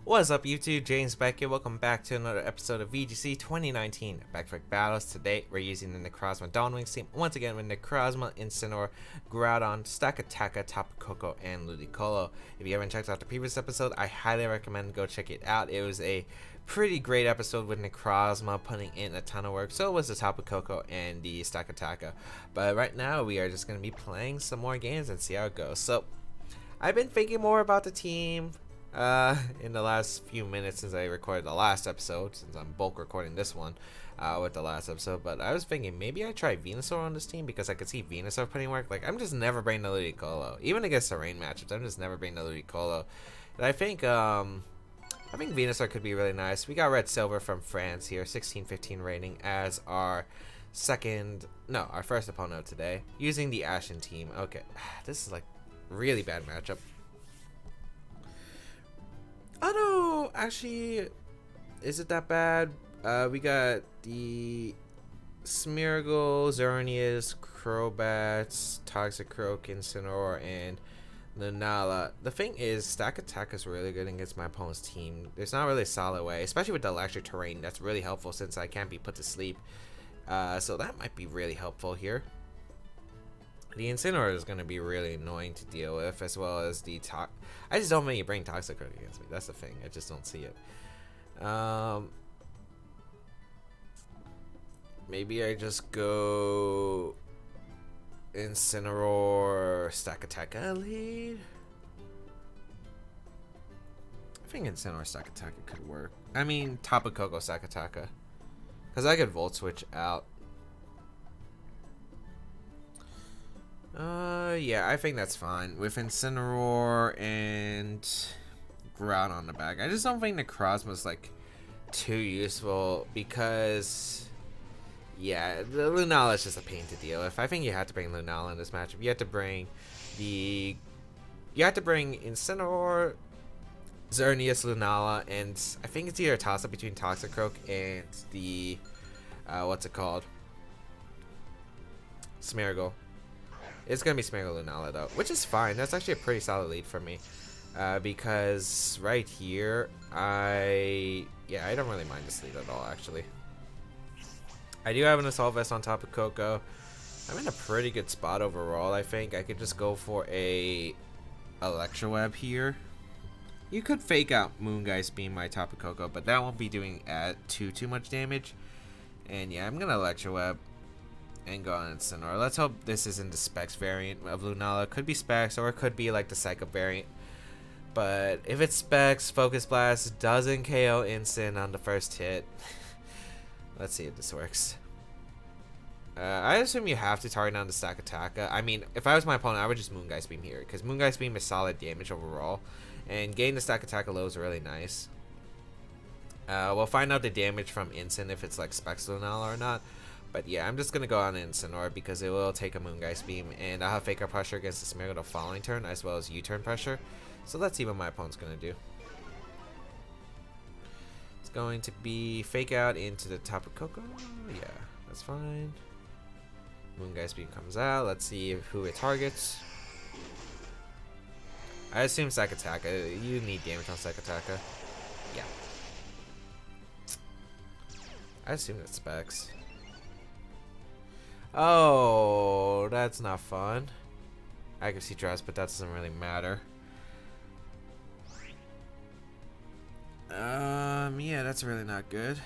What's up YouTube, James Beck here. Welcome back to another episode of VGC 2019 Baek Battles. Today we're using the Necrozma Dawn Wings team once again with Necrozma, Incineroar, Groudon, Stakataka, Tapu Koko, and Ludicolo. If you haven't checked out the previous episode, I highly recommend go check it out. It was a pretty great episode with Necrozma putting in a ton of work. So was the Tapu Koko and the Stakataka. But right now we are just going to be playing some more games and see how it goes. So I've been thinking more about the team in the last few minutes since I recorded the last episode, since I'm bulk recording this one with the last episode. But I was thinking maybe I try Venusaur on this team because I could see Venusaur putting work. Like, I'm just never bringing the Ludicolo, even against the rain matchups. I'm just never bringing the Ludicolo. And I think Venusaur could be really nice. We got Red Silver from France here, 16-15 rating as our our first opponent of today, using the Ashen team. Okay, this is like really bad matchup. Oh no, actually, is it that bad? We got the Smeargle, Xerneas, Crobats, Toxicroak, Incineroar, and Lunala. The thing is, Stack Attack is really good against my opponent's team. There's not really a solid way, especially with the electric terrain. That's really helpful since I can't be put to sleep. So that might be really helpful here. The Incineroar is going to be really annoying to deal with, as well as the I just don't think you bring Toxicroak against me. That's the thing. I just don't see it. Maybe I just go Incineroar, Stack Attack lead. I think Incineroar, Stack Attack could work. I mean, Tapu Koko, Stack Attack, because I could Volt Switch out. Yeah, I think that's fine with Incineroar and Groudon on the back. I just don't think Necrozma's like too useful because, yeah, the Lunala is just a pain to deal with. I think you have to bring Lunala in this matchup. You have to bring Incineroar, Xerneas, Lunala, and I think it's either a toss-up between Toxicroak and the what's it called? Smeargle. It's going to be Smeargle Lunala though, which is fine. That's actually a pretty solid lead for me. Because right here, I don't really mind this lead at all, actually. I do have an Assault Vest on top of Koko. I'm in a pretty good spot overall, I think. I could just go for a Electroweb here. You could fake out Moongeist Beam my Tapu Koko, but that won't be doing too much damage. And yeah, I'm going to Electroweb and go on Incineroar. Let's hope this isn't the Specs variant of Lunala. Could be Specs, or it could be like the Psycho variant. But if it's Specs, Focus Blast doesn't KO Incin on the first hit. Let's see if this works. I assume you have to target down the Stack Attack. I mean, if I was my opponent, I would just Moongeist Beam here, because Moongeist Beam is solid damage overall, and getting the Stack Attack low is really nice. We'll find out the damage from Incin if it's like Specs Lunala or not. But yeah, I'm just going to go on Incineroar because it will take a Moongeist Beam, and I'll have Fake Out Pressure against the Smeargle the following turn, as well as U-turn pressure. So let's see what my opponent's going to do. It's going to be Fake Out into the Tapu Koko. Yeah, that's fine. Moongeist Beam comes out. Let's see who it targets. I assume Sakataka. You need damage on Sakataka. Yeah. I assume that's Specs. Oh, that's not fun. Accuracy dress, but that doesn't really matter. Yeah, that's really not good.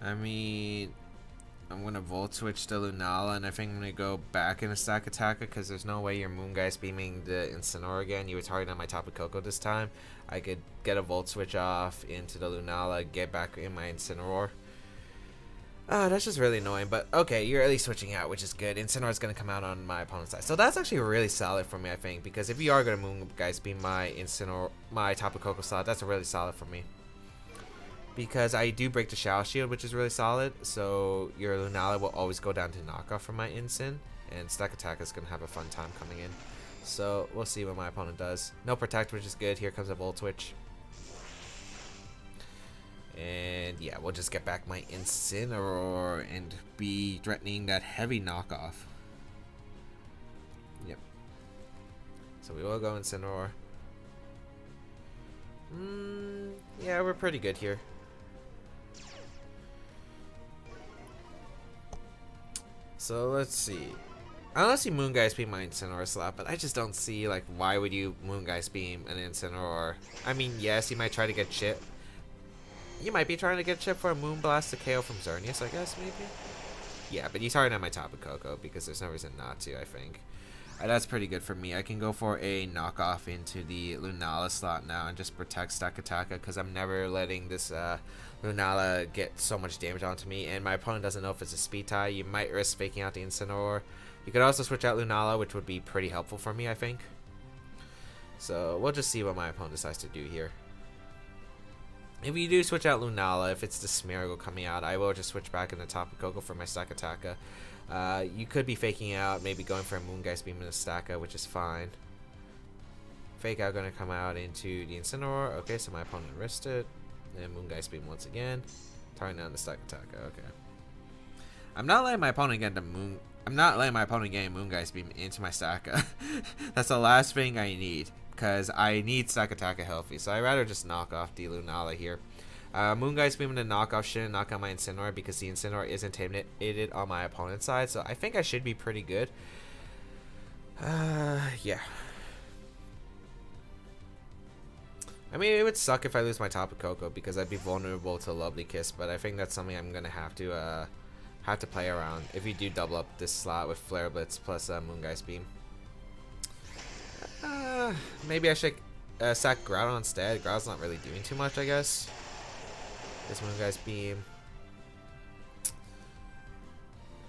I mean, I'm gonna Volt Switch to Lunala, and I think I'm gonna go back into Stack Attack because there's no way you're Moongeist Beaming the Incineroar again. You were targeting on my Tapu Koko this time. I could get a Volt Switch off into the Lunala, get back in my Incineroar. That's just really annoying, but okay, you're at least switching out, which is good. Incineroar is going to come out on my opponent's side. So that's actually really solid for me, I think, because if you are going to Moongeist Beam my Incineroar, my Tapu Koko slot, that's really solid for me. Because I do break the Shadow Shield, which is really solid, so your Lunala will always go down to knockoff from my Incin, and Stack Attack is going to have a fun time coming in. So we'll see what my opponent does. No Protect, which is good. Here comes a Volt Switch. And yeah, we'll just get back my Incineroar and be threatening that heavy knockoff. Yep. So we will go Incineroar. Yeah, we're pretty good here. So let's see. I don't see Moongeist Beam my Incineroar slot, but I just don't see, like, why would you Moongeist Beam an Incineroar? I mean, yes, you might try to get chip. You might be trying to get chip for a Moonblast to KO from Xerneas, I guess, maybe? Yeah, but he's already on my Tapu Koko because there's no reason not to, I think. That's pretty good for me. I can go for a knockoff into the Lunala slot now and just protect Stakataka because I'm never letting this Lunala get so much damage onto me, and my opponent doesn't know if it's a speed tie. You might risk faking out the Incineroar. You could also switch out Lunala, which would be pretty helpful for me, I think. So we'll just see what my opponent decides to do here. If you do switch out Lunala, if it's the Smeargle coming out, I will just switch back into Tapu Koko for my Stakataka. You could be faking out, maybe going for a Moongeist Beam in a Staka, which is fine. Fake out going to come out into the Incineroar. Okay, so my opponent risked it. And Moongeist Beam once again. Targeting down the Stakataka. Okay. I'm not letting my opponent get the Moon. I'm not letting my opponent get a Moongeist Beam into my Staka. That's the last thing I need, because I need Stakataka healthy. So I'd rather just knock off the Lunala here. Moongeist Beam and the knockoff shouldn't knock out my Incineroar because the Incineroar is intimidated on my opponent's side. So I think I should be pretty good. Yeah. I mean, it would suck if I lose my Tapu Koko because I'd be vulnerable to Lovely Kiss, but I think that's something I'm gonna have to play around if you do double up this slot with Flare Blitz plus Moongeist Beam. Maybe I should sack Groudon instead. Groudon's not really doing too much, I guess. This Moongeist Beam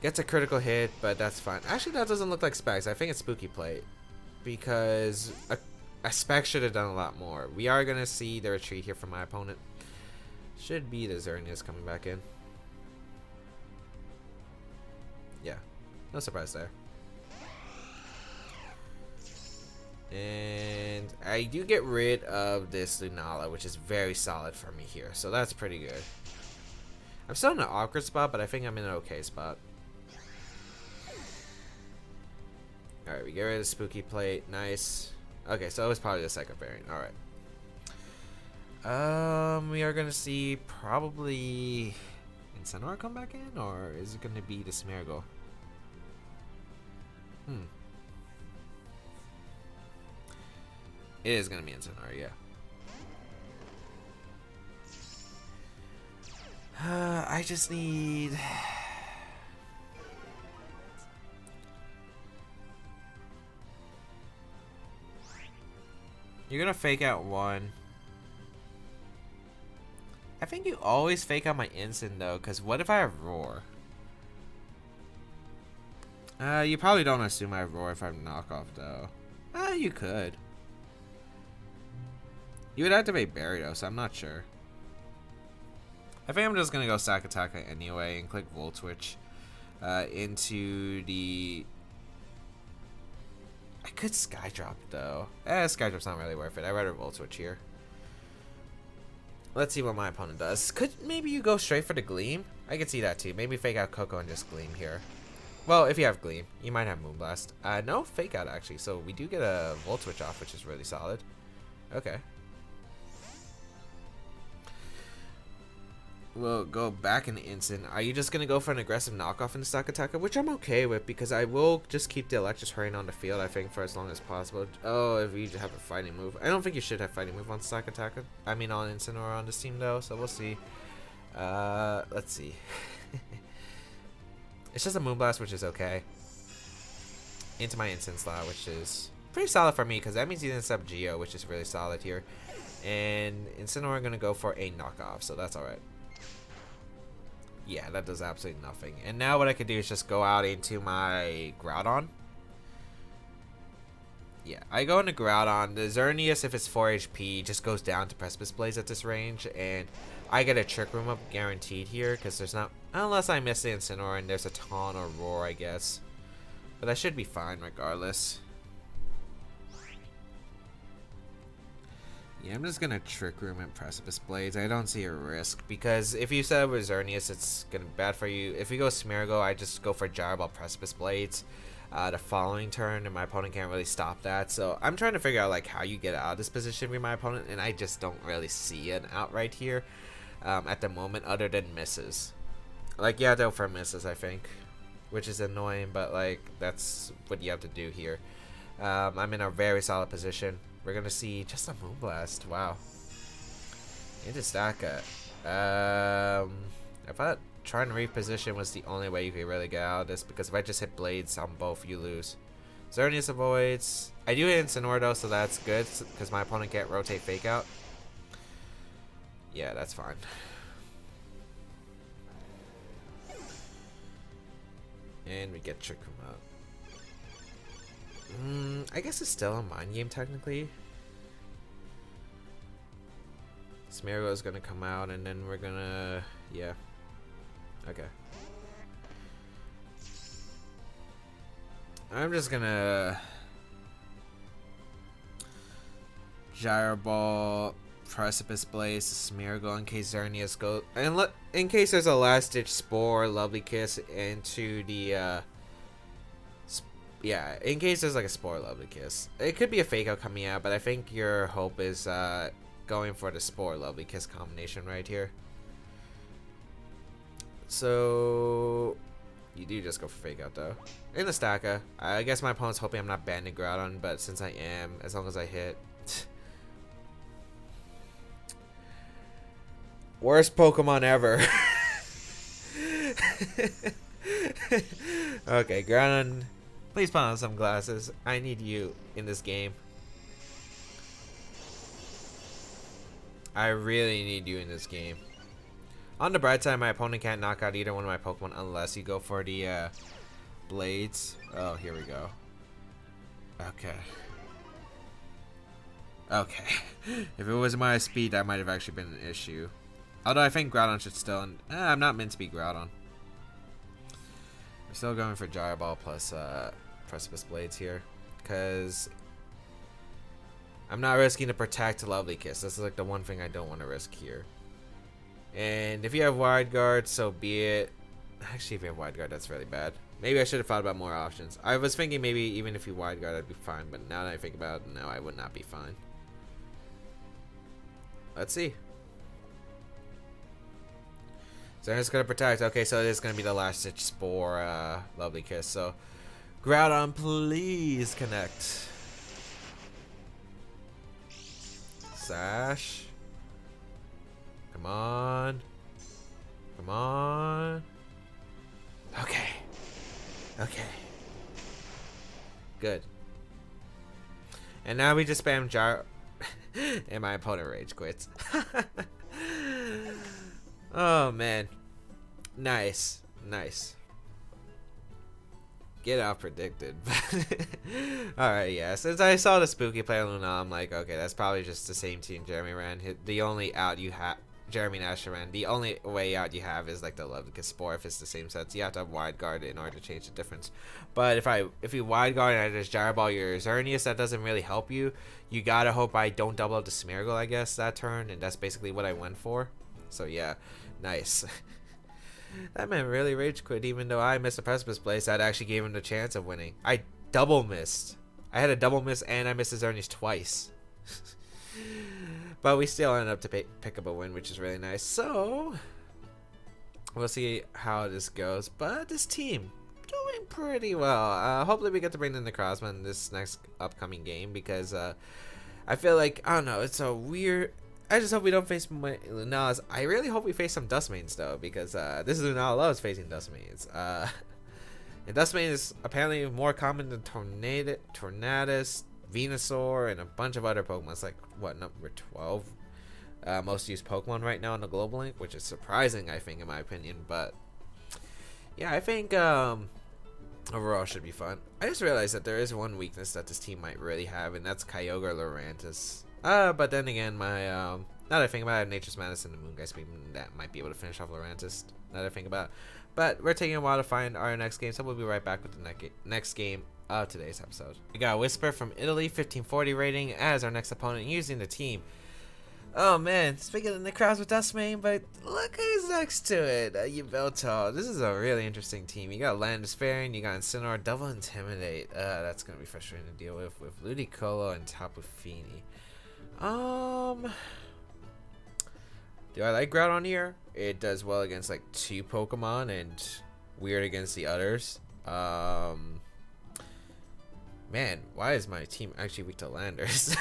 gets a critical hit, but that's fine. Actually, that doesn't look like Specs. I think it's Spooky Plate because a Spec should have done a lot more. We are gonna see the retreat here from my opponent. Should be the Xerneas coming back in. Yeah, no surprise there. And I do get rid of this Lunala, which is very solid for me here. So that's pretty good. I'm still in an awkward spot, but I think I'm in an okay spot. Alright, we get rid of the Spooky Plate. Nice. Okay, so it was probably the second variant. Alright. We are going to see probably Incineroar come back in, or is it going to be the Smeargle? It is going to be Incineroar, yeah. I just need... You're going to fake out one. I think you always fake out my Incin though, because what if I have Roar? You probably don't assume I have Roar if I have Knockoff though. You could. You would activate Barry though, so I'm not sure. I think I'm just going to go Sakataka anyway and click Volt Switch into the... I could Skydrop though. Skydrop's not really worth it. I'd rather Volt Switch here. Let's see what my opponent does. Could maybe you go straight for the Gleam? I could see that too. Maybe fake out Coco and just Gleam here. Well, if you have Gleam, you might have Moonblast. No fake out actually, so we do get a Volt Switch off, which is really solid. Okay. We'll go back in Incin. Are you just going to go for an aggressive knockoff in the Sakataka? Which I'm okay with because I will just keep the Electrous Hurrying on the field, I think, for as long as possible. Oh, if you have a fighting move. I don't think you should have fighting move on Sakataka. I mean on Incineroar on this team though, so we'll see. Let's see. It's just a Moonblast, which is okay. Into my Incin slot, which is pretty solid for me because that means you didn't sub Geo, which is really solid here. And Incineroar going to go for a knockoff, so that's alright. Yeah, that does absolutely nothing. And now what I could do is just go out into my Groudon. Yeah, I go into Groudon. The Xerneas, if it's 4 HP, just goes down to Precipice Blaze at this range. And I get a Trick Room up guaranteed here because there's not... Unless I miss the Incineroar and there's a Taunt or Roar, I guess. But I should be fine regardless. Yeah, I'm just going to Trick Room and Precipice Blades. I don't see a risk because if you set up with Xerneas, it's going to be bad for you. If you go Smeargle, I just go for Gyro Ball Precipice Blades. the following turn, and my opponent can't really stop that. So I'm trying to figure out like how you get out of this position with my opponent, and I just don't really see an out right here at the moment, other than misses. Like, yeah, they'll for misses, I think, which is annoying, but like that's what you have to do here. I'm in a very solid position. We're gonna see just a Moonblast. Wow. Into Staka. I thought trying to reposition was the only way you could really get out of this, because if I just hit Blades on both, you lose. Xerneas avoids. I do hit Incineroar though, so that's good, because my opponent can't rotate Fake Out. Yeah, that's fine. And we get Trick him out. I guess it's still a mind game technically. Smeargle is gonna come out, and then we're gonna, yeah. Okay. I'm just gonna Gyro Ball, Precipice Blaze, Smeargle in case Xerneas goes, and in case there's a Last Ditch Spore, Lovely Kiss into the yeah, in case there's like a Spore, Lovely Kiss. It could be a Fake Out coming out, but I think your hope is going for the Spore, Lovely Kiss combination right here. So you do just go for Fake Out though. In the Staka, I guess my opponent's hoping I'm not banning Groudon, but since I am, as long as I hit. Worst Pokemon ever. Okay, Groudon, please put on some glasses. I need you in this game. I really need you in this game. On the bright side, my opponent can't knock out either one of my Pokemon unless you go for the Blades. Oh, here we go. Okay. Okay. If it was my speed, that might have actually been an issue. Although I think Groudon should still... I'm not meant to be Groudon. We're still going for Gyro Ball plus Precipice Blades here, because I'm not risking to protect Lovely Kiss. This is like the one thing I don't want to risk here. And if you have Wide Guard, so be it. Actually, if you have Wide Guard, that's really bad. Maybe I should have thought about more options. I was thinking maybe even if you Wide Guard, I'd be fine. But now that I think about it, no, I would not be fine. Let's see. So it's gonna protect. Okay, so it is gonna be the Last Ditch Spore, Lovely Kiss. So, Groudon, please connect. Sash. Come on. Come on. Okay. Okay. Good. And now we just spam Gyro. And my opponent rage quits. Oh man. Nice. Nice. Get out predicted. Alright, yeah. Since I saw the spooky play on Lunala, I'm like, okay, that's probably just the same team Jeremy ran. The only out you have, Jeremy and Asher ran, the only way out you have is like the Lovely Spore if it's the same sets. You have to have Wide Guard in order to change the difference. But if you Wide Guard and I just Gyro Ball your Xerneas, that doesn't really help you. You gotta hope I don't double up the Smeargle, I guess, that turn, and that's basically what I went for. So yeah, nice. That man really rage quit, even though I missed a Precipice Blaze. That actually gave him the chance of winning. I double missed. I had a double miss and I missed his Xerneas twice. But we still ended up to pick up a win, which is really nice. So we'll see how this goes. But this team doing pretty well. Hopefully we get to bring in the Necrozma in this next upcoming game, because I feel like, I don't know, it's a weird... I just hope we don't face Lunalas. I really hope we face some Dustmanes though, because this is Lunala loves facing Dustmanes. And Dustmane is apparently more common than Tornadus, Venusaur, and a bunch of other Pokemon. It's like, what, number 12 most used Pokemon right now on the Global Link, which is surprising, I think, in my opinion. But yeah, I think overall should be fun. I just realized that there is one weakness that this team might really have, and that's Kyogre or Lurantis. But then again, my now that I think about it, Nature's Madness and the Moon Guy that might be able to finish off Lurantis. Now that I think about it. But we're taking a while to find our next game, so we'll be right back with the next game of today's episode. We got Whisper from Italy, 1540 rating, as our next opponent, using the team Oh man, speaking of Necrozma Dust Main, but look who's next to it, Yveltal. This is a really interesting team. You got Landorus-T, you got Incineroar, double Intimidate. That's gonna be frustrating to deal with Ludicolo and Tapu Fini. Do I like Groudon here? It does well against like 2 Pokemon and weird against the others. Man, why is my team actually weak to Landers?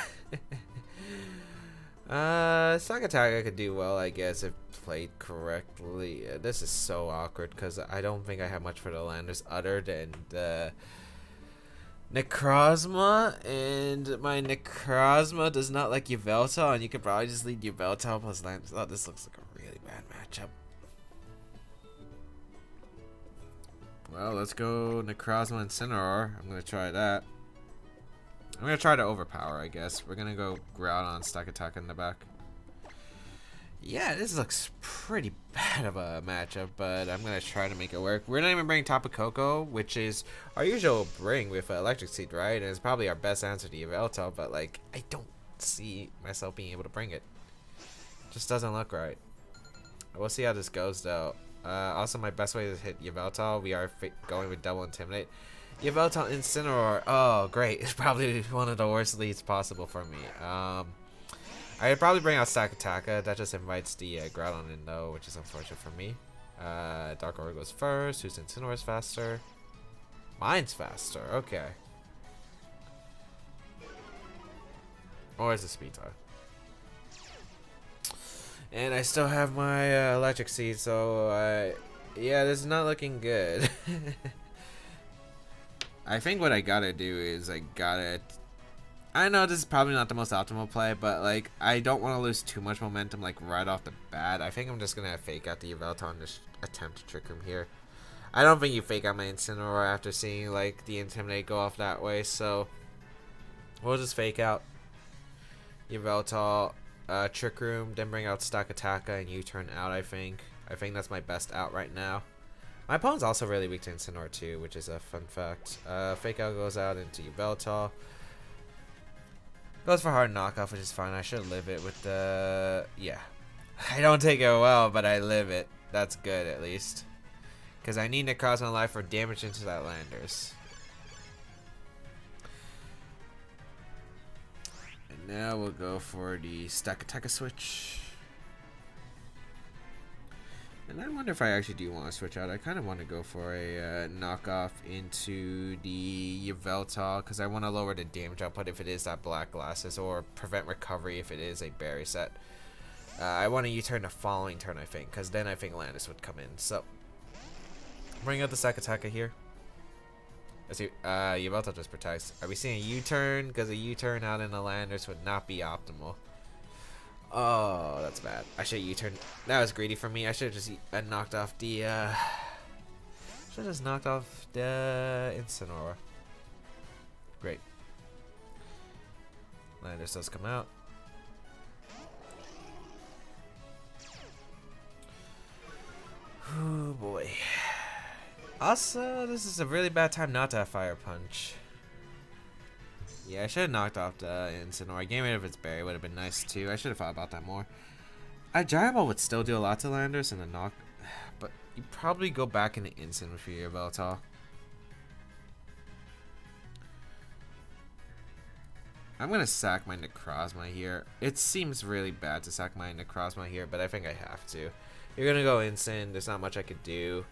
Sakataka could do well, I guess, if played correctly. This is so awkward because I don't think I have much for the Landers other than the Necrozma, and my Necrozma does not like Yveltal, and you could probably just lead Yveltal plus Landers. Oh, this looks like a really bad matchup. Well, let's go Necrozma and Incineroar. I'm gonna try that. I'm gonna try to overpower, I guess. We're gonna go Groudon, Stakataka in the back. Yeah, this looks pretty bad of a matchup, but I'm gonna try to make it work. We're not even bringing Tapu Koko, which is our usual bring with Electric Seed, right? And it's probably our best answer to Yveltal, but like, I don't see myself being able to bring it. Just doesn't look right. We'll see how this goes, though. Also, my best way to hit Yveltal, we are going with double Intimidate. Yveltal Incineroar. Oh, great. It's probably one of the worst leads possible for me. I'd probably bring out Sakataka. That just invites the Groudon in, though, which is unfortunate for me. Dark Aura goes first. Whose Incineroar's faster? Mine's faster. Okay. Or is it Speed Type? And I still have my Electric Seed, so yeah, this is not looking good. I think what I gotta do is I know this is probably not the most optimal play, but like, I don't want to lose too much momentum like right off the bat. I think I'm just gonna fake out the Yveltal and just attempt to trick him here. I don't think you fake out my Incineroar after seeing like the Intimidate go off that way, so we'll just fake out Yveltal, Trick Room, then bring out Stakataka and U-turn out. I think that's my best out right now. My opponent's also really weak to Incineroar too, which is a fun fact. Fake out goes out into Yveltal. Goes for hard knockoff, which is fine. I should live it with the... Yeah. I don't take it well, but I live it. That's good, at least. Because I need Necrozma Life for damage into that Landers. And now we'll go for the Stakataka switch. And I wonder if I actually do want to switch out. I kind of want to go for a knockoff into the Yveltal because I want to lower the damage output if it is that Black Glasses, or prevent recovery if it is a Berry set. I want to U-turn the following turn, I think, because then I think Landis would come in. So, bring out the Sakataka here. Let's see, Yveltal just protects. Are we seeing a U-turn? Because a U-turn out in the Landers would not be optimal. Oh, that's bad. I should U-turn. That was greedy for me. I should have just knocked off the Incineroar. Great. Landers does come out. Oh boy. Also, this is a really bad time not to have Fire Punch. Yeah, I should have knocked off the Incineroar. Getting rid of its berry would have been nice too. I should have thought about that more. A Gyro Ball would still do a lot to Landers and a knock, but you probably go back into Incin with your Yveltal. I'm gonna sack my Necrozma here. It seems really bad to sack my Necrozma here, but I think I have to. You're gonna go Incin. There's not much I could do.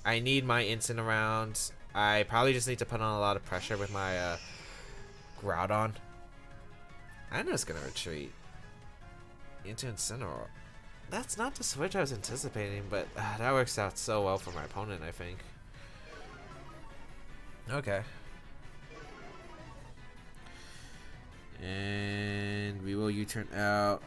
I need my Incin around. I probably just need to put on a lot of pressure with my Groudon. I'm just gonna retreat into Incineroar. That's not the switch I was anticipating, but that works out so well for my opponent, I think. Okay. And we will U-turn out.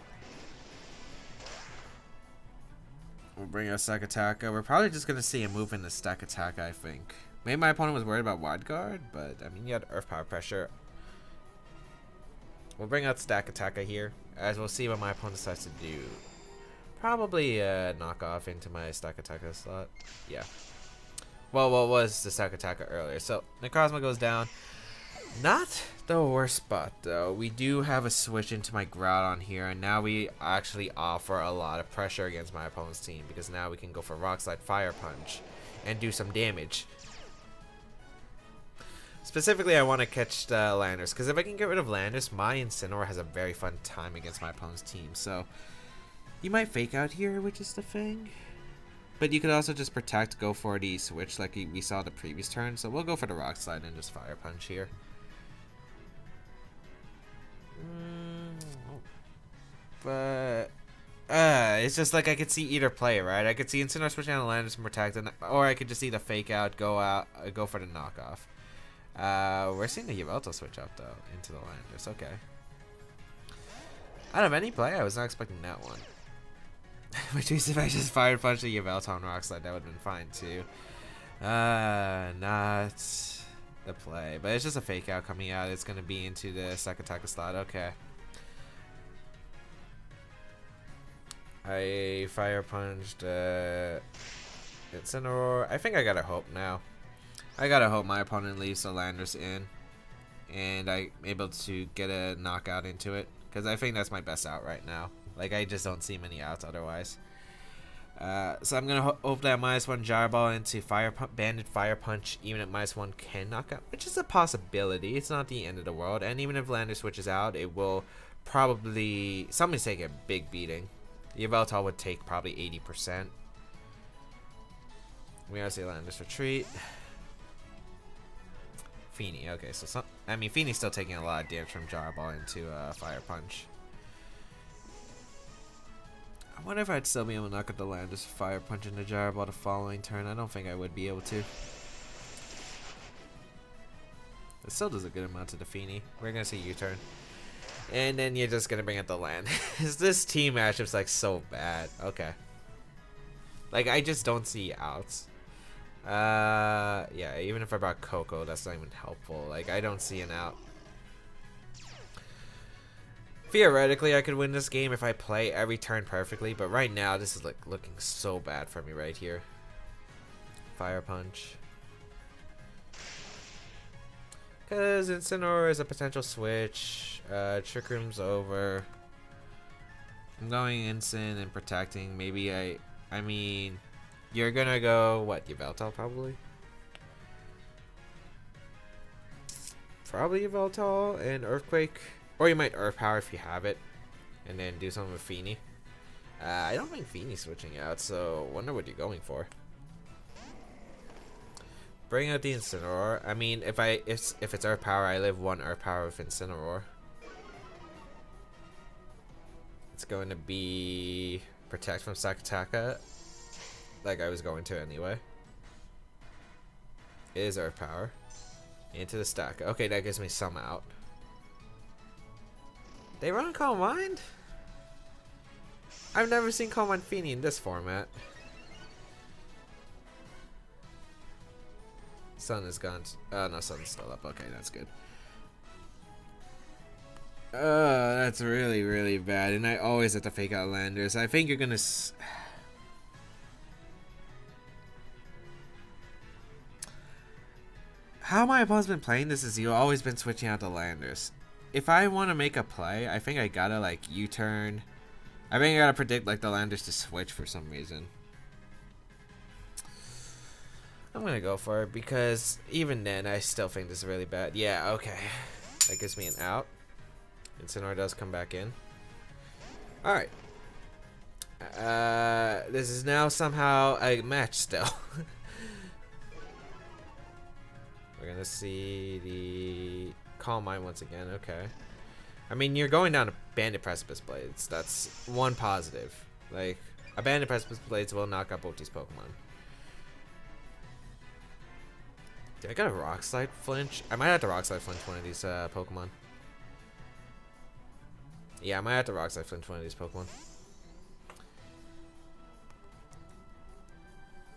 We'll bring out Sakataka. We're probably just gonna see a move in the Stakataka, I think. Maybe my opponent was worried about Wide Guard, but I mean, you had Earth Power Pressure. We'll bring out Stakataka here, as we'll see what my opponent decides to do. Probably knock off into my Stakataka slot. Yeah. Well, what was the Stakataka earlier? So, Necrozma goes down. Not the worst spot though. We do have a switch into my Groudon here, and now we actually offer a lot of pressure against my opponent's team, because now we can go for Rock Slide, Fire Punch and do some damage. Specifically, I want to catch the Landorus, because if I can get rid of Landorus, my Incineroar has a very fun time against my opponent's team. So you might fake out here, which is the thing. But you could also just protect, go for the switch like we saw the previous turn. So we'll go for the Rock Slide and just Fire Punch here. But it's just like I could see either play, right? I could see Incineroar switching on Landorus and protect, or I could just see the fake out, go for the knockoff. We're seeing the Yveltal switch up though into the Landorus. Okay. Out of any play, I was not expecting that one. Which means if I just Fire Punch the Yveltal on Rock Slide, that would have been fine too. Not the play, but it's just a fake out coming out. It's gonna be into the second attack slot. Okay. I Fire Punched Incineroar. I think I gotta hope now. I gotta hope my opponent leaves the Landorus in, and I'm able to get a knockout into it, because I think that's my best out right now. Like, I just don't see many outs otherwise. So I'm gonna hope that -1 Gyro Ball into Banded Fire Punch, even at -1 can knock out, which is a possibility. It's not the end of the world, and even if Landorus switches out, it will probably somebody's take a big beating. The Yveltal would take probably 80%. We gotta see Landorus retreat. Fini, okay, so I mean Fini's still taking a lot of damage from Gyro Ball into Fire Punch. I wonder if I'd still be able to knock out the Landorus Fire Punch into Gyro Ball the following turn. I don't think I would be able to. It still does a good amount to the Fini. We're gonna see U-turn. And then you're just gonna bring out the land. This team matchup's like so bad. Okay. Like, I just don't see outs. Yeah, even if I brought Coco, that's not even helpful. Like, I don't see an out. Theoretically, I could win this game if I play every turn perfectly, but right now, this is like looking so bad for me right here. Fire Punch. Because Incineroar is a potential switch. Trick Room's over. I'm going Incin and protecting. Maybe I mean, you're gonna go, what, Yveltal probably? Probably Yveltal and Earthquake. Or you might Earth Power if you have it. And then do something with Fini. I don't think Fini's switching out, so wonder what you're going for. Bring out the Incineroar. I mean, if it's Earth Power, I live 1 Earth Power with Incineroar. It's going to be protect from Sakataka, like I was going to anyway. It is Earth Power. Into the stack. Okay, that gives me some out. They run Calm Mind? I've never seen Calm Mind Fini in this format. Sun is gone. No, Sun's still up. Okay, that's good. That's really, really bad. And I always have to fake out Landorus. I think you're gonna... How my opponent's been playing this is you've always been switching out the Landorus. If I want to make a play, I think I gotta, like, U-turn. I think I gotta predict, like, the Landorus to switch for some reason. I'm gonna go for it, because even then, I still think this is really bad. Yeah, okay. That gives me an out. Incineroar does come back in. Alright. This is now somehow a match still. We're gonna see the Calm Mind once again. Okay. I mean, you're going down to Banded Precipice Blades. That's one positive. Like, a Banded Precipice Blades will knock out both these Pokemon. Did I got a Rock Slide flinch? I might have to Rock Slide flinch one of these Pokemon. Yeah, I might have to Rock Slide flinch one of these Pokemon.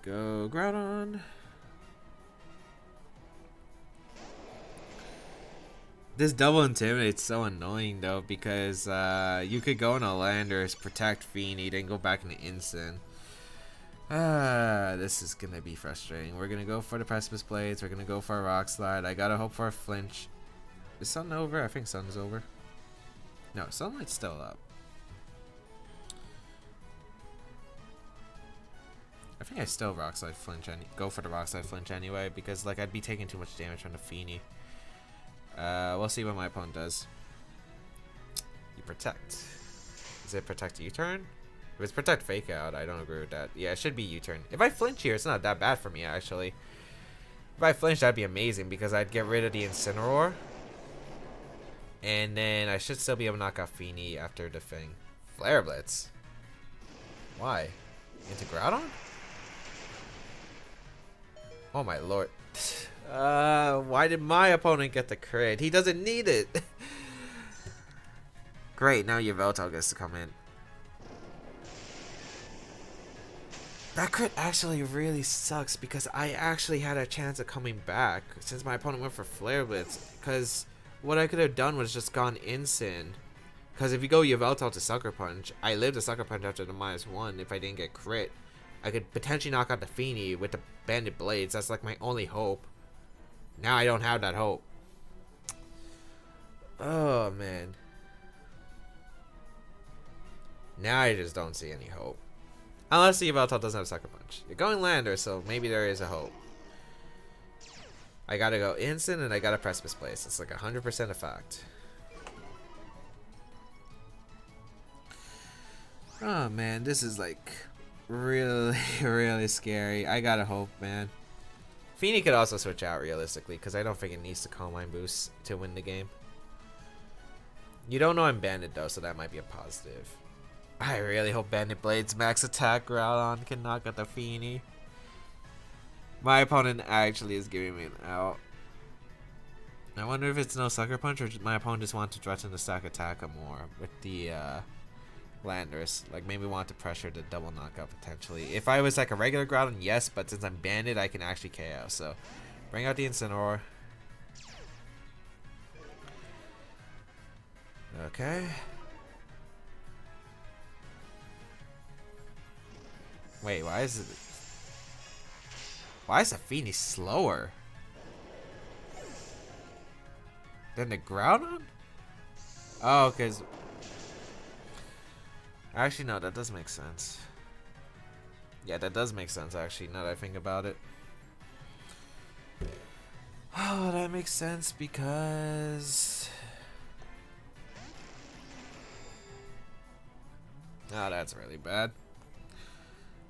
Go Groudon. This double Intimidate's so annoying though, because you could go into Landorus, protect Fini, then go back into Incin. This is gonna be frustrating. We're gonna go for the Precipice Blades. We're gonna go for a Rock Slide. I gotta hope for a flinch. Is Sun over? I think Sun's over. No, Sunlight's still up. I think I still Rock Slide flinch go for the Rock Slide flinch anyway, because like I'd be taking too much damage from the Fini. We'll see what my opponent does. You protect. Is it protect U-turn? If it's protect fake out, I don't agree with that. Yeah, it should be U-turn. If I flinch here, it's not that bad for me actually. If I flinch, that'd be amazing because I'd get rid of the Incineroar. And then I should still be able to knock out Fini after the thing. Flare Blitz. Why? Into Groudon? Oh my lord. Why did my opponent get the crit? He doesn't need it. Great, now Yveltal gets to come in. That crit actually really sucks because I actually had a chance of coming back since my opponent went for Flare Blitz. Because what I could have done was just gone Incin. Because if you go Yveltal to Sucker Punch, I lived a Sucker Punch after the -1 if I didn't get crit. I could potentially knock out the Fini with the Banded Blades. That's like my only hope. Now I don't have that hope. Oh man. Now I just don't see any hope. Unless the Yveltal doesn't have Sucker Punch. You're going Lander, so maybe there is a hope. I gotta go Instant and I gotta Precipice Place. It's like 100% a fact. Oh man, this is like really, really scary. I gotta hope, man. Fini could also switch out realistically because I don't think it needs to Calm Mind boost to win the game. You don't know I'm banded though, so that might be a positive. I really hope Bandit Blades max attack Groudon can knock out the Fini. My opponent actually is giving me an out. I wonder if it's no Sucker Punch or my opponent just wants to threaten the stack attack more with the Landorus. Like maybe want to pressure the double knockout potentially. If I was like a regular Groudon, yes, but since I'm banded, I can actually KO. So bring out the Incineroar. Okay. Wait, why is the Fini slower than the Groudon? Oh, because actually no, that does make sense. Yeah, that does make sense actually, now that I think about it. Oh, that makes sense because oh, that's really bad.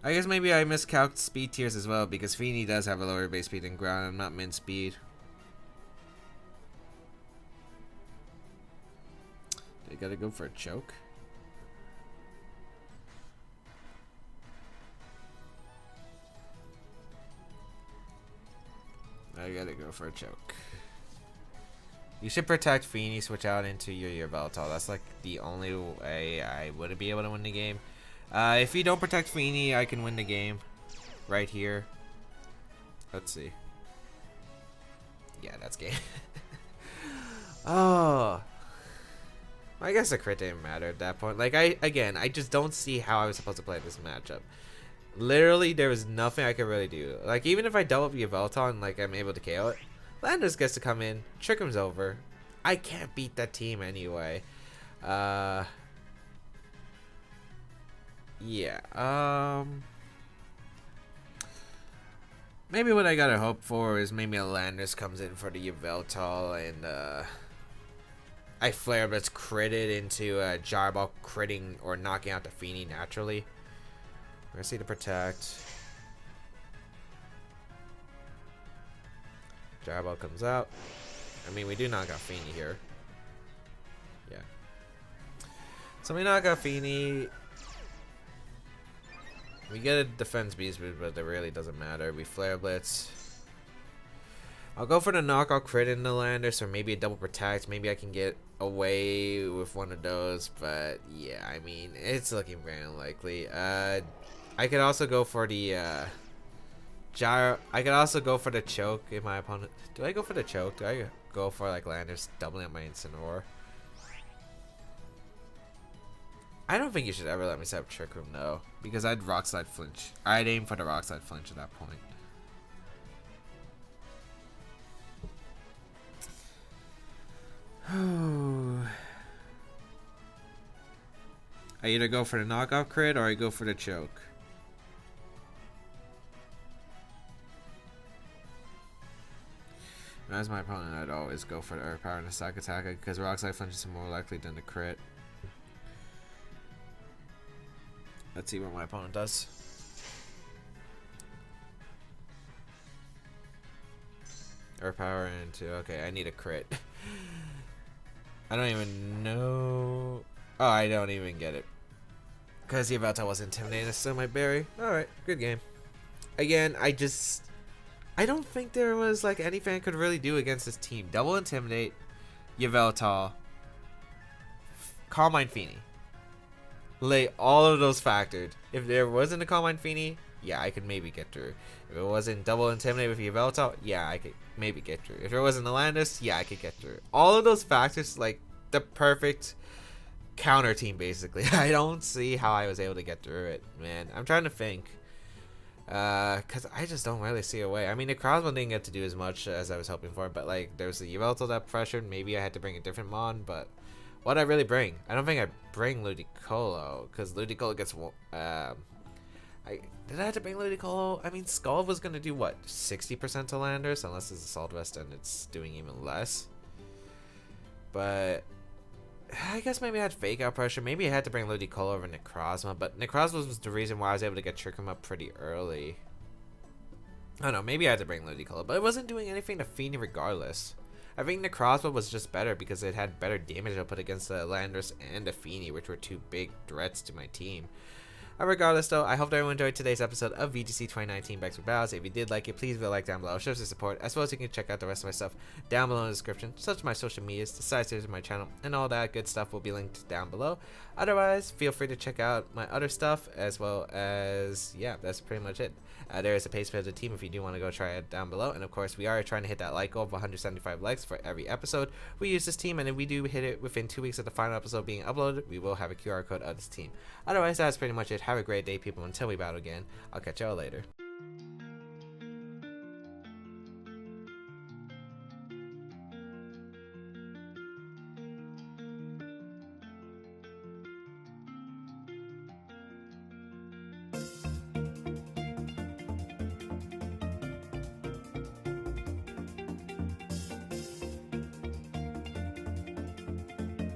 I guess maybe I miscalculated speed tiers as well because Fini does have a lower base speed than Groudon. I'm not min speed. They gotta go for a choke. I gotta go for a choke. You should protect Fini, switch out into your Yveltal. That's like the only way I wouldn't be able to win the game. If you don't protect Fini, I can win the game. Right here. Let's see. Yeah, that's game. Oh. I guess the crit didn't matter at that point. Like, I just don't see how I was supposed to play this matchup. Literally, there was nothing I could really do. Like, even if I double up Yveltal and, like, I'm able to KO it, Landorus gets to come in, trick him's over. I can't beat that team anyway. Yeah, maybe what I gotta hope for is maybe a Landorus comes in for the Yveltal and, I Flare Blitz critted into a Gyro critting or knocking out the Fini naturally. We're gonna see the protect. Gyro comes out. I mean, we do knock out Fini here. Yeah. So we knock out Fini. We get a defense beast, but it really doesn't matter. We Flare Blitz. I'll go for the knockout crit in the Landorus, or maybe a double protect. Maybe I can get away with one of those, but yeah, I mean, it's looking very unlikely. I could also go for the gyro. I could also go for the choke if my opponent. Do I go for the choke? Do I go for like Landorus doubling up my Incineroar? I don't think you should ever let me set up Trick Room though, because I'd Rock Slide flinch. I'd aim for the Rock Slide flinch at that point. I either go for the knockoff crit or I go for the choke. As my opponent, I'd always go for the Earth Power and the Psych Attack because Rock Slide Punch is more likely than the crit. Let's see what my opponent does. Earth Power into, okay, I need a crit. I don't even know. Oh, I don't even get it. Because the Yveltal was intimidating, it's still my berry. Alright, good game. Again, I don't think there was like anything I could really do against this team. Double Intimidate, Yveltal, Calm Mind Fini. Lay all of those factored. If there wasn't a Calm Mind Fini, yeah, I could maybe get through. If it wasn't Double Intimidate with Yveltal, yeah, I could maybe get through. If there wasn't a Landorus, yeah, I could get through. All of those factors, like the perfect counter team, basically. I don't see how I was able to get through it, man. I'm trying to think. Because I just don't really see a way. I mean, the Necrozma didn't get to do as much as I was hoping for, but like, there's the Yveltal that pressured. Maybe I had to bring a different Mon, but what'd I really bring? I don't think I bring Ludicolo, because Ludicolo gets, did I have to bring Ludicolo? I mean, Skull was going to do, what, 60% to Landorus? Unless it's Assault Vest and it's doing even less. But I guess maybe I had Fake Out Pressure. Maybe I had to bring Ludicolo over Necrozma, but Necrozma was the reason why I was able to get Trick him up pretty early. I don't know, maybe I had to bring Ludicolo, but it wasn't doing anything to Fini regardless. I think Necrozma was just better because it had better damage output against the Landorus and the Fini, which were two big threats to my team. Regardless though, I hope everyone enjoyed today's episode of VGC 2019 Baek Battles. If you did like it, please leave a like down below. Show us your support, as well as you can check out the rest of my stuff down below in the description, such as my social medias, the side series of my channel, and all that good stuff will be linked down below. Otherwise, feel free to check out my other stuff, as well as, yeah, that's pretty much it. There is a page for the team if you do want to go try it down below. And of course, we are trying to hit that like goal of 175 likes for every episode we use this team, and if we do hit it within 2 weeks of the final episode being uploaded, we will have a QR code of this team. Otherwise, that's pretty much it. Have a great day, people. Until we battle again, I'll catch y'all later.